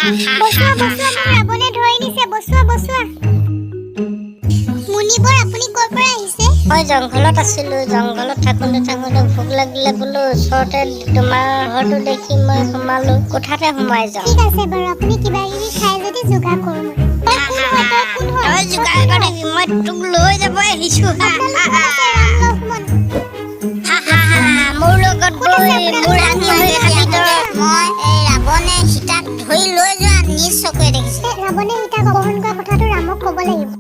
বসুৱা বসুৱা ৰাৱণে ধৰি নিছে বসুৱা বসুৱা মুনিবৰ আপুনি ক'ৰ পৰা আহিছে মই জংঘলত আছিলো জংঘলত থাকোঁতে ভোক লাগিলে বোলো ওচৰতে তোমাৰ ঘৰটো দেখি মই সোমালো কোঠাতে সোমাই যাওঁ ঠিক আছে বাৰু আপুনি কিবা কিবি খাই যদি যোগাৰ কৰোঁ তই যোগাৰ কৰিবি মই তোক লৈ যাব আহিছো মোৰ লগত গৈ মোৰ ৰাণী হৈ খাবি তই মই ৰাৱণে সীতাক ধৰি লৈ যোৱা নিজ চকুৰে দেখিছো ৰাৱণে সীতাক অপহৰণ কৰা কথাটো ৰামক ক'ব লাগিব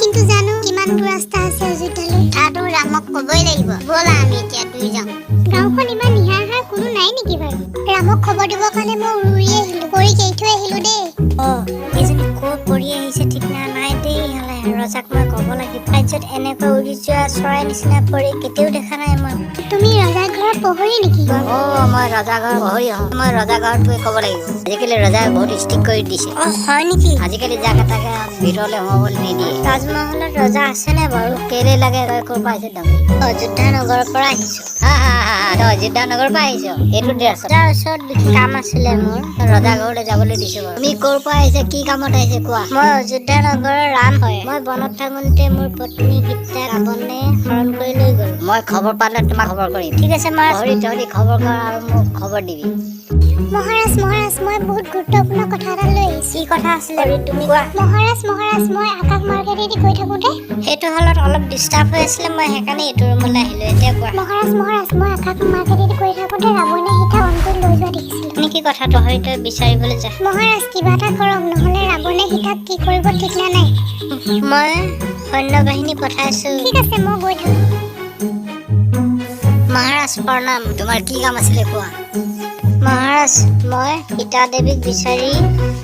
কিন্তু জানো কিমান দূৰ ৰাস্তা আছে অযোধ্যালৈ তাতো ৰামক ক'বই লাগিব ব'লা আমি এতিয়া দুই যাওঁ গাঁওখন ইমান নিহাৰহাৰ কোনো নাই নেকি বাৰু ৰামক খবৰ দিবৰ কাৰণে মই উৰি আহিলো কৰি কেই থৈ আহিলো দেই এইজনী ক'ত পৰি আহিছে ঠিক নাই দেই হ'লে ৰজাক মই ক'ব লাগিব ৰাজ্যত এনেকৈ উৰি যোৱা চৰাই নিচিনা পৰি কেতিয়াও দেখা নাই মই তুমি ৰজাৰ ঘৰৰ প্ৰহৰী নেকি মই ৰজাৰ ঘৰ প্ৰহৰী হওঁ মই ৰজাৰ ঘৰত গৈ ক'ব লাগিব আজিকালি ৰজাই বহুত ষ্ট্ৰিক কৰি দিছে হয় নেকি আজিকালি যাকে তাকে ভিতৰলৈ সোমাবলৈ নিদিয়ে তাজমহলত ৰজা আছেনে বাৰু কেলে লাগে ক'ৰ পৰা আহিছে তুমি অযোধ্যা নগৰৰ পৰা আহিছো তই অযোধ্যা নগৰৰ পৰা আহিছ এইটো ড্ৰেছ তাৰ ওচৰত বিশেষ কাম আছিলে মোৰ ৰজা ঘৰলৈ যাবলৈ দিছো বাৰু তুমি ক'ৰ পৰা আহিছে কি কামত আহিছে কোৱা মই অযোধ্যা নগৰৰ ৰাম হয় মই বনত থাকোঁতে মোৰ পত্নী সীতা ৰাৱণে হৰণ কৰি লৈ গ'ল মই খবৰ পালে তোমাক খবৰ কৰিম ঠিক আছে মই তহঁতি খবৰ কৰ আৰু মোক খবৰ দিবি মহাৰাজ মই বহুত গুৰুত্বপূৰ্ণ কথা এটা লৈ আহিছো কি কথা আছিলে তুমি কোৱা মহাৰাজ মই আকাশ মাৰ্কেটেদি গৈ থাকোঁতে সেইটো হলত অলপ ডিষ্টাৰ্ব হৈ আছিলে মই সেইকাৰণে এইটো ৰুমলৈ আহিলো এতিয়া কোৱা মহাৰাজ মই আকাশ মাৰ্কেটেদি গৈ থাকোঁতে ৰাৱণে সীতা হৰণ কৰি লৈ যোৱা দেখিছিলো নেকি কথাটো হয়তো বিচাৰিবলৈ যায় মহাৰাজ কিবা এটা কৰক নহ'লে ৰাৱণে সীতাক কি কৰিব ঠিক নাই মই সৈন্য বাহিনী পঠাইছো ঠিক আছে মই গৈ থাকোঁ মহাৰাজ প্ৰণাম তোমাৰ কি কাম আছিলে কোৱা মহাৰাজ মই সীতা দেৱীক বিচাৰি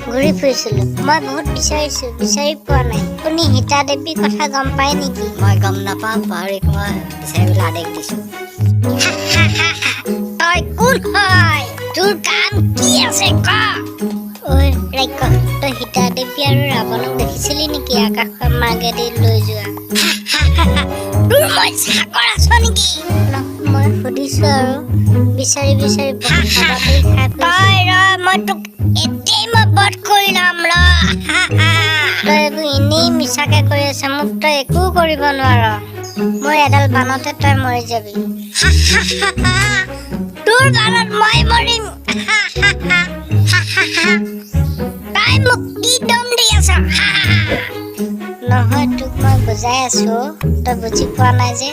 ঘূৰি ফুৰিছিলোঁ মই বহুত বিচাৰি পোৱা নাই আপুনি সীতা দেৱীৰ কথা গম পায় নেকি মই গম নাপাওঁ পাহৰিক মই বিচাৰিবলৈ আদেশ দিছো তই কোন হয় তোৰ কাম কি আছে ক ঐ ৰাক্ষস তই সীতা দেৱী আৰু ৰাৱণক দেখিছিলি নেকি আকাশৰ মাৰ্গেদি লৈ যোৱা তোৰ মই চাকৰ আছ নেকি মই সুধিছো আৰু বিচাৰি তই মই তোক এতিয়াই মই বধ কৰি ল'ম তই এইবোৰ এনেই মিছাকে কৰি আছ মোক তই একো কৰিব নোৱাৰ মই এডাল বানতে তই মৰি যাবি তোৰ বানত মই মৰিম তই মোক কি দম দি আছ নহয় তোক মই বুজাই আছো তই বুজি পোৱা নাই যে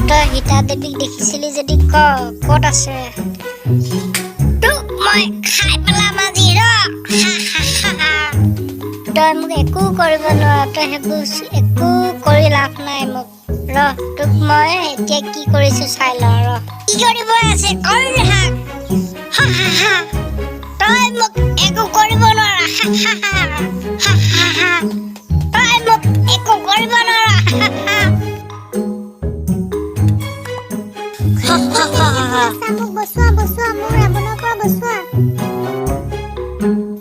তই সীতা দেৱীক দেখিছিলি যদি ক'ত আছে তোক মই খাই পেলাম আজি তই মোক একো কৰিব নোৱাৰ তই সেইবোৰ একো কৰি লাভ নাই মোক তোক মই এতিয়া কি কৰিছো চাই ল কি কৰিব আছে কৰি তই মোক একো কৰিব নোৱাৰ তই মোক একো কৰিব নোৱাৰ মোক বচোৱা মোৰ ৰাৱণৰ পৰা বচোৱা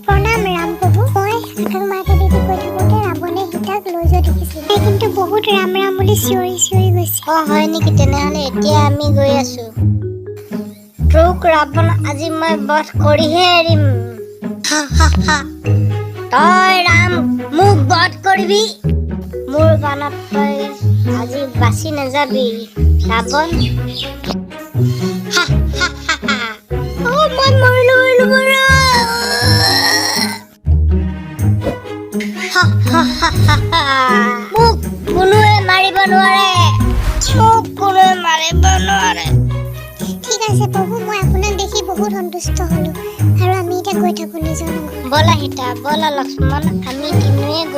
প্ৰণাম ৰাম প্ৰভু মই আকাশ মাৰ্কেটেদি গৈ থাকোঁতে ৰাৱণে সীতাক লৈ যোৱা দেখিছিলো কিন্তু বহুত ৰাম বুলি চিঞৰি গৈছে হয় নেকি তেনেহ'লে এতিয়া আমি গৈ আছো তোক ৰাৱণ আজি মই বধ কৰিহে এৰিম তই ৰাম মোক বধ কৰিবি মোৰ বানত তই আজি বাচি নাযাবি ৰাৱণ মই মৰিলো মোক কোনোৱে মাৰিব নোৱাৰে ঠিক আছে প্ৰভু মই আপোনাক দেখি বহুত সন্তুষ্ট হ'লো আৰু আমি এতিয়া গৈ থাকোঁ নিজৰ ব'লা সীতা ব'লা লক্ষ্মণ আমি তিনিওৱে গৈ